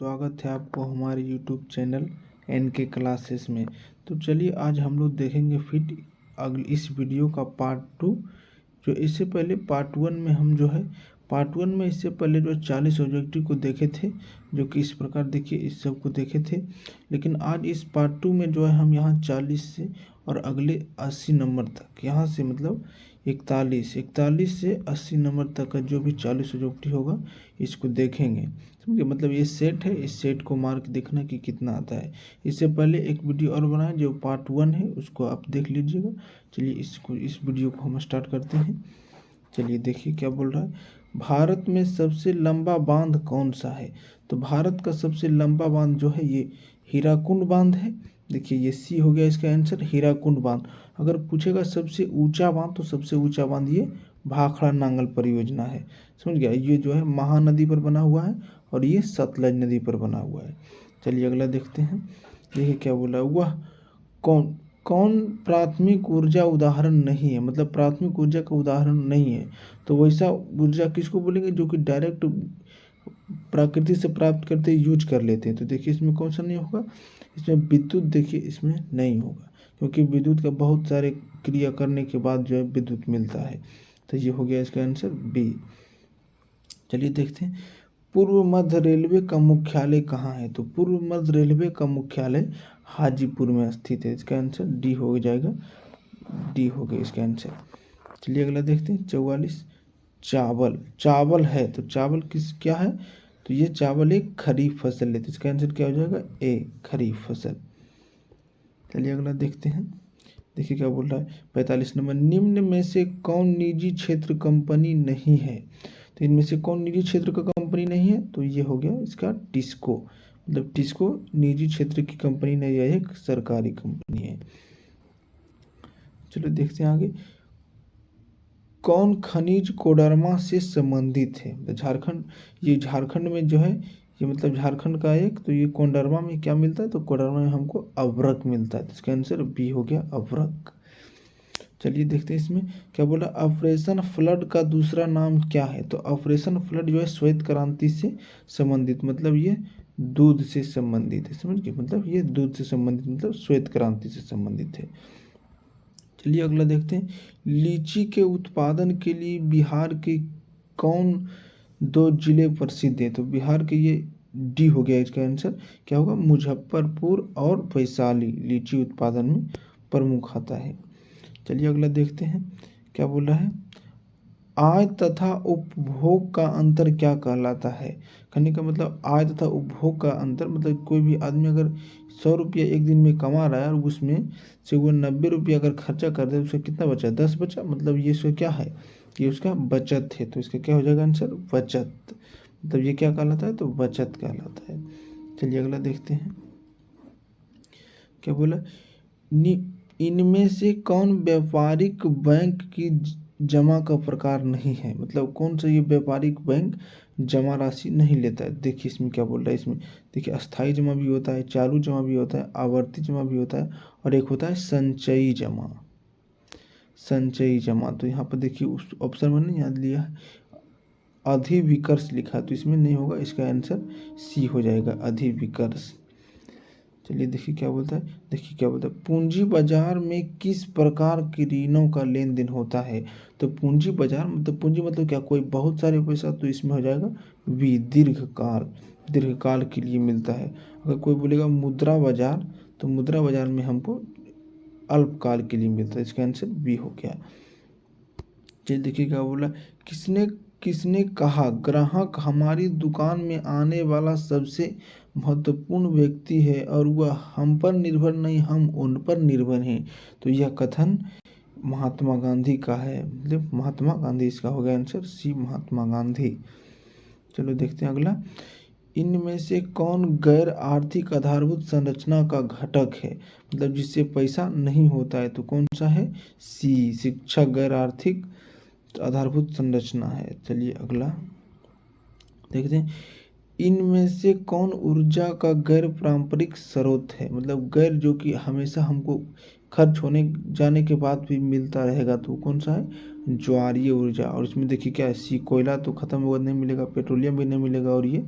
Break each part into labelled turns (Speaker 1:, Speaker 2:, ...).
Speaker 1: स्वागत है आपको हमारे यूट्यूब चैनल एन के क्लासेस में। तो चलिए आज हम लोग देखेंगे फिर अगली इस वीडियो का पार्ट 2। जो इससे पहले पार्ट 1 में हम जो है पार्ट 1 में इससे पहले जो 40 ऑब्जेक्टिव को देखे थे, जो कि इस प्रकार देखिए इस सब को देखे थे। लेकिन आज इस पार्ट 2 में जो है हम यहाँ 40 से और अगले 80 नंबर तक, यहाँ से मतलब 41 से 80 नंबर तक का जो भी 40 ऑब्जेक्टिव होगा इसको देखेंगे। समझे, मतलब ये सेट है, इस सेट को मार्क देखना कि कितना आता है। इससे पहले एक वीडियो और बनाए जो पार्ट 1 है, उसको आप देख लीजिएगा। चलिए इस वीडियो को हम स्टार्ट करते हैं। चलिए देखिए क्या बोल रहा है। भारत में सबसे लंबा बांध कौन सा है? तो भारत का सबसे लंबा बांध जो है ये हीराकुंड बांध है। देखिए ये सी हो गया इसका आंसर, हीराकुंड बांध। अगर पूछेगा सबसे ऊंचा बांध तो सबसे ऊंचा बांध ये भाखड़ा नांगल परियोजना है। समझ गया, ये जो है महानदी पर बना हुआ है और ये सतलज नदी पर बना हुआ है। चलिए अगला देखते हैं। देखिए क्या बोला, वह कौन कौन प्राथमिक ऊर्जा उदाहरण नहीं है, मतलब प्राथमिक ऊर्जा का उदाहरण नहीं है। तो वैसा ऊर्जा किसको बोलेंगे जो कि डायरेक्ट प्रकृति से प्राप्त करते यूज कर लेते हैं। तो देखिए इसमें कौन सा नहीं होगा, इसमें विद्युत देखिए इसमें नहीं होगा, क्योंकि विद्युत का बहुत सारे क्रिया करने के बाद जो है विद्युत मिलता है। तो ये हो गया इसका आंसर बी। चलिए देखते हैं, पूर्व मध्य रेलवे का मुख्यालय कहाँ है? तो पूर्व मध्य रेलवे का मुख्यालय हाजीपुर में स्थित है। इसका आंसर डी हो जाएगा, डी हो गया इसका आंसर। चलिए अगला देखते हैं 44। चावल है, तो चावल क्या है? तो ये चावल एक खरीफ फसल है। तो इसका आंसर क्या हो जाएगा? ए, खरीफ फसल। चलिए अगला देखते हैं। देखिए क्या बोल रहा है 45 नंबर, निम्न में से कौन निजी क्षेत्र कंपनी नहीं है? तो इनमें से कौन निजी क्षेत्र का कंपनी नहीं है? तो ये हो गया इसका टिस्को, मतलब टिस्को निजी क्षेत्र की कंपनी नहीं है, एक सरकारी कंपनी है। चलो देखते हैं आगे। कौन खनिज कोडरमा से संबंधित है? तो झारखंड, ये झारखंड में जो है ये मतलब झारखंड का एक, तो ये कोडरमा में क्या मिलता है? तो कोडरमा में हमको अभ्रक मिलता है। तो इसका आंसर बी हो गया, अभ्रक। चलिए देखते हैं इसमें क्या बोला, ऑपरेशन फ्लड का दूसरा नाम क्या है? तो ऑपरेशन फ्लड जो है श्वेत क्रांति से संबंधित, मतलब ये दूध से संबंधित है। समझ गए, मतलब ये दूध से संबंधित, मतलब श्वेत क्रांति से संबंधित है। चलिए अगला देखते हैं, लीची के उत्पादन के लिए बिहार के कौन 2 जिले प्रसिद्ध है? तो बिहार के ये डी हो गया इसका आंसर, क्या होगा? मुजफ्फरपुर और वैशाली लीची उत्पादन में प्रमुख आता है। चलिए अगला देखते हैं क्या बोल रहा है, आय तथा उपभोग का अंतर क्या कहलाता है? कहने का मतलब आय तथा उपभोग का अंतर, मतलब कोई भी आदमी अगर 100 रुपया एक दिन में कमा रहा है और उसमें से वो 90 रुपया अगर खर्चा कर दे, उसका कितना बचा? 10 बचा, मतलब ये उसका क्या है? ये उसका बचत है। तो इसका क्या हो जाएगा आंसर? बचत। मतलब ये क्या कहलाता है? तो बचत कहलाता है। चलिए अगला देखते हैं क्या बोला, इनमें से कौन व्यापारिक बैंक की जमा का प्रकार नहीं है? मतलब कौन सा ये व्यापारिक बैंक जमा राशि नहीं लेता है? देखिए इसमें क्या बोल रहा है, इसमें देखिए अस्थाई जमा भी होता है, चालू जमा भी होता है, आवर्ती जमा भी होता है, और एक होता है संचयी जमा। संचयी जमा, तो यहाँ पर देखिए उस ऑप्शन में नहीं याद लिया है, अधिविकर्ष लिखा, तो इसमें नहीं होगा, इसका आंसर सी हो जाएगा, अधिविकर्ष। चलिए देखिए क्या बोलता है, देखिए क्या बोलता है, पूंजी बाजार में किस प्रकार के ऋणों का लेन देन होता है? तो पूंजी बाजार मतलब पूंजी मतलब क्या? कोई बहुत सारे पैसा, तो इसमें हो जाएगा वी, दीर्घकाल के लिए मिलता है। अगर कोई बोलेगा मुद्रा बाजार, तो मुद्रा बाजार में हमको अल्पकाल के लिए मिलता है। इसका आंसर बी हो गया। चलिए देखिए क्या बोला, किसने किसने कहा ग्राहक हमारी दुकान में आने वाला सबसे महत्वपूर्ण व्यक्ति है और वह हम पर निर्भर नहीं, हम उन पर निर्भर हैं? तो यह कथन महात्मा गांधी का है, मतलब महात्मा गांधी, इसका हो गया आंसर सी, महात्मा गांधी। चलो देखते हैं अगला, इनमें से कौन गैर आर्थिक आधारभूत संरचना का घटक है? मतलब जिससे पैसा नहीं होता है, तो कौन सा है? सी, शिक्षा गैर आर्थिक आधारभूत संरचना है। चलिए अगला देखते हैं, इनमें से कौन ऊर्जा का गैर पारंपरिक स्रोत है? मतलब गैर, जो कि हमेशा हमको खर्च होने जाने के बाद भी मिलता रहेगा तो कौन सा है, ज्वारीय ऊर्जा। और इसमें देखिए क्या है, कोयला तो खत्म होगा नहीं मिलेगा, पेट्रोलियम भी नहीं मिलेगा और ये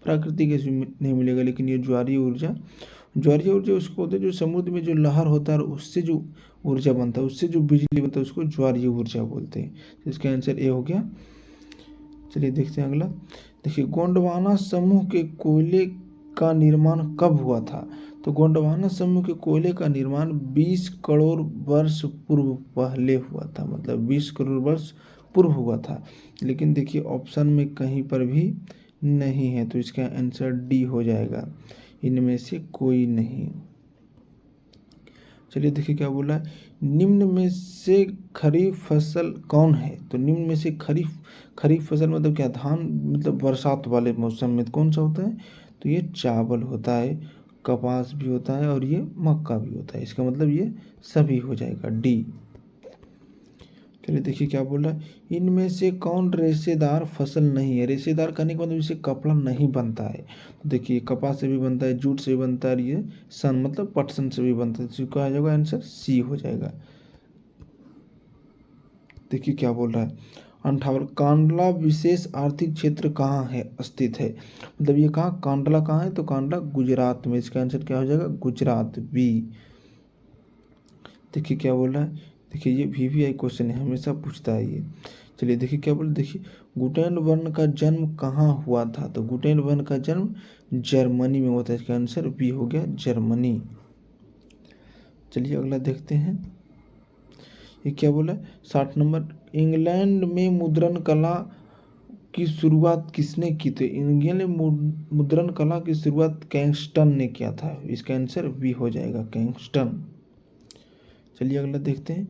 Speaker 1: प्राकृतिक गैस भी नहीं मिलेगा, लेकिन ये ज्वारीय ऊर्जा उसको बोलते हैं जो समुद्र में जो लहर होता है और उससे जो ऊर्जा बनता है, उससे जो बिजली बनता है उसको ज्वारीय ऊर्जा बोलते हैं। तो इसका आंसर ए हो गया। चलिए देखते हैं अगला। देखिए गोंडवाना समूह के कोयले का निर्माण कब हुआ था? तो गोंडवाना समूह के कोयले का निर्माण 20 करोड़ वर्ष पूर्व पहले हुआ था, मतलब 20 करोड़ वर्ष पूर्व हुआ था। लेकिन देखिए ऑप्शन में कहीं पर भी नहीं है, तो इसका आंसर डी हो जाएगा, इनमें से कोई नहीं। चलिए देखिए क्या बोला है, निम्न में से खरीफ फसल कौन है? तो निम्न में से खरीफ फसल मतलब क्या, धान मतलब बरसात वाले मौसम में कौन सा होता है? तो ये चावल होता है, कपास भी होता है और ये मक्का भी होता है। इसका मतलब ये सभी हो जाएगा, डी। चलिए देखिए क्या बोल रहा है, इनमें से कौन रेशेदार फसल नहीं है? रेशेदार करने के मतलब इससे कपड़ा नहीं बनता है। तो देखिए कपास से भी बनता है, जूट से भी बनता है और ये सन मतलब पटसन से भी बनता है। तो इसका आ जाएगा आंसर सी हो जाएगा। देखिए क्या बोल रहा है, 58 कांडला विशेष आर्थिक क्षेत्र कहाँ है स्थित है? मतलब ये कहाँ, कांडला कहाँ है? तो कांडला गुजरात में। इसका आंसर क्या हो जाएगा, गुजरात, बी। देखिए क्या बोल रहा है, देखिए ये VVI क्वेश्चन है, हमेशा पूछता है ये। चलिए देखिए क्या बोले, देखिए गुटेनबर्ग का जन्म कहाँ हुआ था? तो गुटेनबर्ग का जन्म जर्मनी में हुआ था। इसका आंसर बी हो गया, जर्मनी। चलिए अगला देखते हैं, ये क्या बोला, 60 नंबर, इंग्लैंड में मुद्रण कला की शुरुआत किसने की थी? इंग्लैंड में मुद्रण कला की शुरुआत किंगस्टन ने किया था। इसका आंसर बी हो जाएगा, किंगस्टन। चलिए अगला देखते हैं,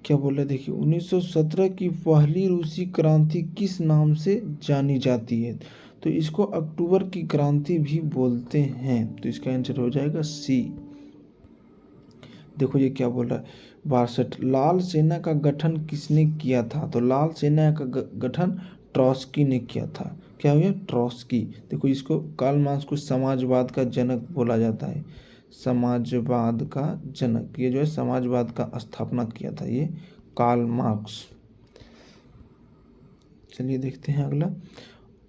Speaker 1: क्या बोल रहा है, देखिए 1917 की पहली रूसी क्रांति किस नाम से जानी जाती है? तो इसको अक्टूबर की क्रांति भी बोलते हैं। तो इसका आंसर हो जाएगा सी। देखो ये क्या बोल रहा है, 62, लाल सेना का गठन किसने किया था? तो लाल सेना का गठन ट्रॉस्की ने किया था। क्या हुआ, ट्रॉस्की। देखो इसको कार्ल मार्क्स को समाजवाद का जनक बोला जाता है, समाजवाद का जनक। ये जो है समाजवाद का स्थापना किया था ये कार्ल मार्क्स। चलिए देखते हैं अगला,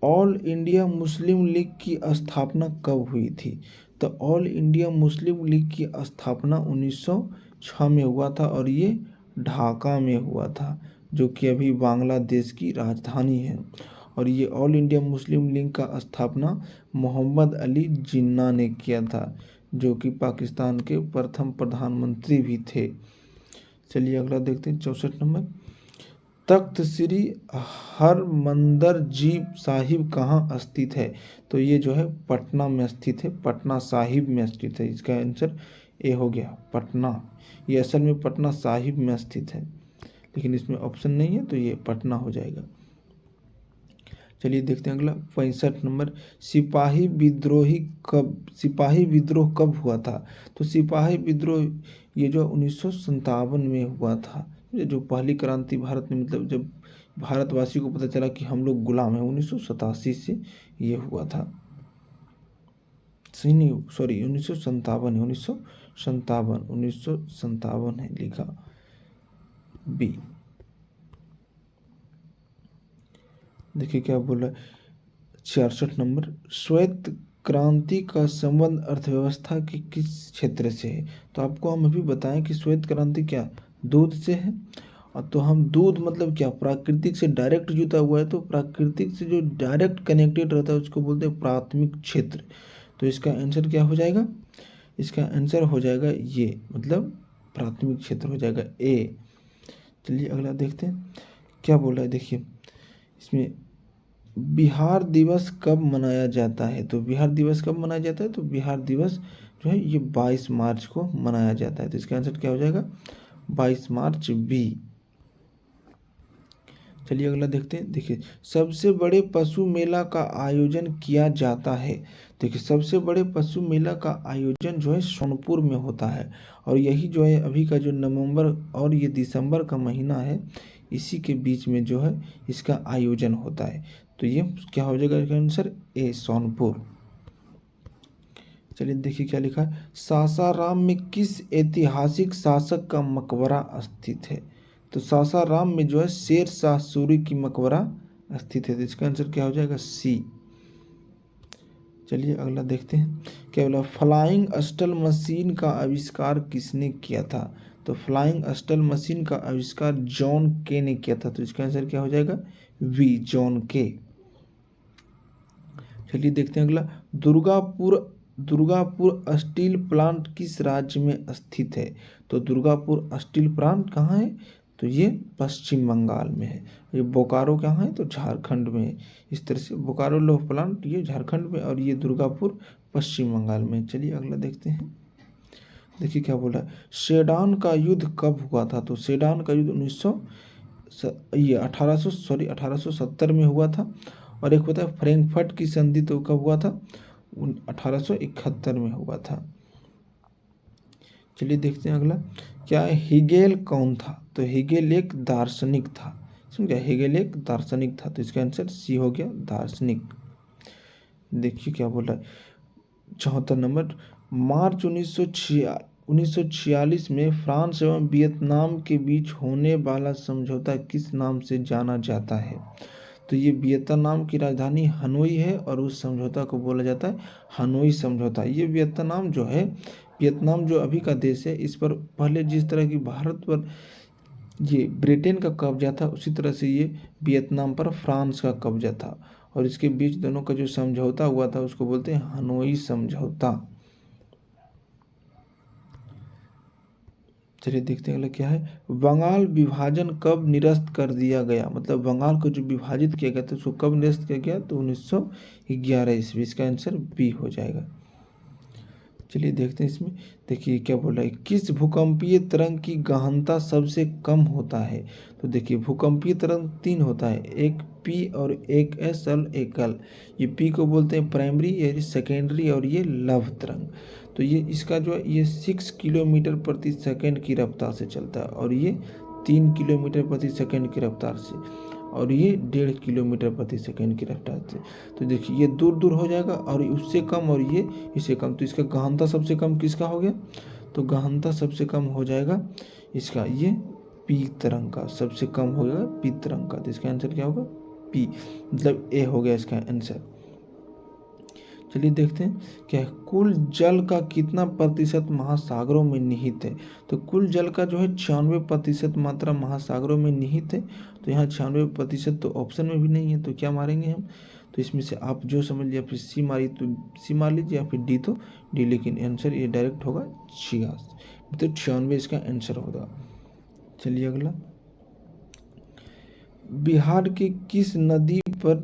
Speaker 1: ऑल इंडिया मुस्लिम लीग की स्थापना कब हुई थी? तो ऑल इंडिया मुस्लिम लीग की स्थापना 1906 में हुआ था और ये ढाका में हुआ था, जो कि अभी बांग्लादेश की राजधानी है। और ये ऑल इंडिया मुस्लिम लीग का स्थापना मोहम्मद अली जिन्ना ने किया था, जो कि पाकिस्तान के प्रथम प्रधानमंत्री भी थे। चलिए अगला देखते हैं, 64 नंबर, तख्त श्री हरमंदर जी साहिब कहाँ स्थित है? तो ये जो है पटना में स्थित है, पटना साहिब में स्थित है। इसका आंसर ए हो गया, पटना। ये असल में पटना साहिब में स्थित है, लेकिन इसमें ऑप्शन नहीं है तो ये पटना हो जाएगा। चलिए देखते हैं अगला, 65 नंबर, सिपाही विद्रोह कब हुआ था? तो सिपाही विद्रोह ये जो 1957 में हुआ था। ये जो पहली क्रांति भारत में, मतलब जब भारतवासी को पता चला कि हम लोग गुलाम हैं, 1987 से ये हुआ था। सही नहीं, सॉरी 1957 है, 1957 है लिखा, बी। देखिए क्या बोला, 66 नंबर, श्वेत क्रांति का संबंध अर्थव्यवस्था के किस क्षेत्र से है? तो आपको हम अभी बताएं कि श्वेत क्रांति क्या दूध से है। और तो हम दूध मतलब क्या, प्राकृतिक से डायरेक्ट जुड़ा हुआ है, तो प्राकृतिक से जो डायरेक्ट कनेक्टेड रहता है उसको बोलते हैं प्राथमिक क्षेत्र। तो इसका आंसर क्या हो जाएगा, इसका आंसर हो जाएगा ये, मतलब प्राथमिक क्षेत्र हो जाएगा, ए। चलिए अगला देखते हैं, क्या बोला है, देखिए इसमें बिहार दिवस कब मनाया जाता है? तो बिहार दिवस कब मनाया जाता है? तो बिहार दिवस जो है ये 22 मार्च को मनाया जाता है। तो इसका आंसर क्या हो जाएगा, 22 मार्च, बी। चलिए अगला देखते हैं, देखिए सबसे बड़े पशु मेला का आयोजन किया जाता है। देखिए सबसे बड़े पशु मेला का आयोजन जो है सोनपुर में होता है, और यही जो है अभी का जो नवंबर और ये दिसंबर का महीना है, इसी के बीच में जो है इसका आयोजन होता है। तो ये क्या हो जाएगा इसका आंसर, ए, सोनपुर। चलिए देखिए क्या लिखा है, सासाराम में किस ऐतिहासिक शासक का मकबरा स्थित है। तो सासाराम में जो है शेर शाह सूरी की मकबरा स्थित है। तो इसका आंसर क्या हो जाएगा, सी। चलिए अगला देखते हैं क्या बोला, फ्लाइंग स्टल मशीन का आविष्कार किसने किया था। तो फ्लाइंग स्टल मशीन का आविष्कार जॉन के ने किया था। तो इसका आंसर क्या हो जाएगा, वी, जॉन के। चलिए देखते हैं अगला, दुर्गापुर दुर्गापुर स्टील प्लांट किस राज्य में स्थित है। तो दुर्गापुर स्टील प्लांट कहाँ है, तो ये पश्चिम बंगाल में है। ये बोकारो कहाँ है, तो झारखंड में है। इस तरह से बोकारो लोह प्लांट ये झारखंड में और ये दुर्गापुर पश्चिम बंगाल में। चलिए अगला देखते हैं, देखिए क्या बोला है, सेडान का युद्ध कब हुआ था। तो सेडान का युद्ध 1870 में हुआ था। और एक होता है फ्रैंकफर्ट की संधि, तो कब हुआ था, 1871 में हुआ था। चलिए देखते हैं अगला, क्या है, हिगेल कौन था। तो हिगेल एक दार्शनिक था। समझा, हिगेल एक दार्शनिक था। तो इसका आंसर सी हो गया, दार्शनिक। देखिए क्या बोला है, 74 नंबर, मार्च 1946 में फ्रांस एवं वियतनाम के बीच होने वाला समझौता किस नाम से जाना जाता है। तो ये वियतनाम की राजधानी हनोई है और उस समझौता को बोला जाता है हनोई समझौता। ये वियतनाम जो है, वियतनाम जो अभी का देश है, इस पर पहले जिस तरह की भारत पर ये ब्रिटेन का कब्जा था, उसी तरह से ये वियतनाम पर फ्रांस का कब्जा था। और इसके बीच दोनों का जो समझौता हुआ था उसको बोलते हैं हनोई समझौता। चलिए देखते हैं अगला क्या है, बंगाल विभाजन कब निरस्त कर दिया गया। मतलब बंगाल को जो विभाजित किया गया था उसको कब निरस्त किया गया, तो 1911 ईस्वी। इसका आंसर बी हो जाएगा। चलिए देखते हैं इसमें, देखिए क्या बोल रहा है, किस भूकंपीय तरंग की गहनता सबसे कम होता है। तो देखिए भूकंपीय तरंग 3 होता है, एक पी और एक एस और एक एल। ये पी को बोलते हैं प्राइमरी, ये सेकेंडरी और ये लव तरंग। तो ये इसका जो है ये 6 किलोमीटर प्रति सेकंड की रफ्तार से चलता है और ये 3 किलोमीटर प्रति सेकंड की रफ्तार से, और ये 1.5 किलोमीटर प्रति सेकंड की रफ्तार से। तो देखिए ये दूर दूर हो जाएगा और उससे कम और ये इससे कम। तो इसका गहनता सबसे कम किसका हो गया, तो गहनता सबसे कम हो जाएगा इसका, ये पी तरंग का सबसे कम हो जाएगा, पी तरंग का। तो इसका आंसर क्या होगा, पी, मतलब ए हो गया इसका आंसर। चलिए देखते हैं क्या है, कुल जल का कितना प्रतिशत महासागरों में निहित है। तो कुल जल का जो है 96% मात्रा महासागरों में निहित है। तो यहाँ 96% तो ऑप्शन में भी नहीं है, तो क्या मारेंगे हम, तो इसमें से आप जो समझ लिया, फिर सी मारी तो सी मार लीजिए, या फिर डी तो डी, लेकिन आंसर ये डायरेक्ट होगा 86, मतलब 96 इसका आंसर होगा। चलिए अगला, बिहार के किस नदी पर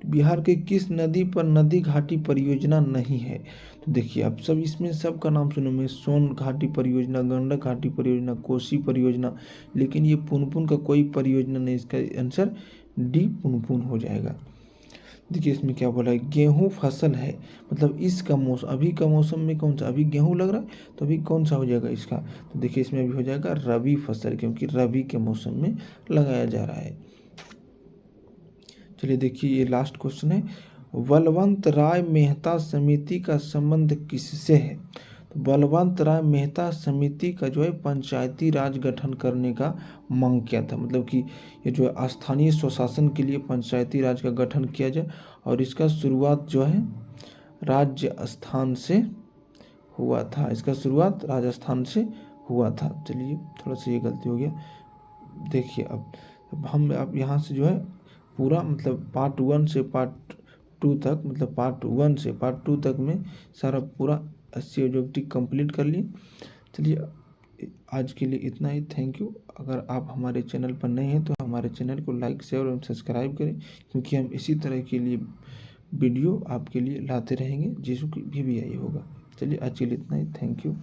Speaker 1: बिहार के किस नदी पर नदी घाटी परियोजना नहीं है। तो देखिए आप सब इसमें सबका नाम सुने में, सोन घाटी परियोजना, गंडक घाटी परियोजना, कोसी परियोजना, लेकिन ये पुनपुन का कोई परियोजना नहीं। इसका आंसर डी पुनपुन हो जाएगा। देखिए इसमें क्या बोला है, गेहूँ फसल है, मतलब इसका मौसम, अभी का मौसम में कौन सा, अभी गेहूँ लग रहा है, तो अभी कौन सा हो जाएगा इसका, तो देखिए इसमें अभी हो जाएगा रबी फसल, क्योंकि रबी के मौसम में लगाया जा रहा है। चलिए देखिए ये लास्ट क्वेश्चन है, बलवंत राय मेहता समिति का संबंध किससे है। तो बलवंत राय मेहता समिति का जो है पंचायती राज गठन करने का मांग किया था। मतलब कि ये जो है स्थानीय स्वशासन के लिए पंचायती राज का गठन किया जाए, और इसका शुरुआत जो है राजस्थान से हुआ था। इसका शुरुआत राजस्थान से हुआ था। चलिए थोड़ा सा ये गलती हो गया। देखिए अब हम आप यहाँ से जो है पूरा, मतलब पार्ट 1 से पार्ट 2 तक, मतलब पार्ट 1 से पार्ट 2 तक में सारा पूरा 80 ऑब्जेक्टिव कंप्लीट कर लिए। चलिए आज के लिए इतना ही, थैंक यू। अगर आप हमारे चैनल पर नए हैं तो हमारे चैनल को लाइक, शेयर और सब्सक्राइब करें, क्योंकि हम इसी तरह के लिए वीडियो आपके लिए लाते रहेंगे, जिसको भी आई होगा। चलिए आज के लिए इतना ही, थैंक यू।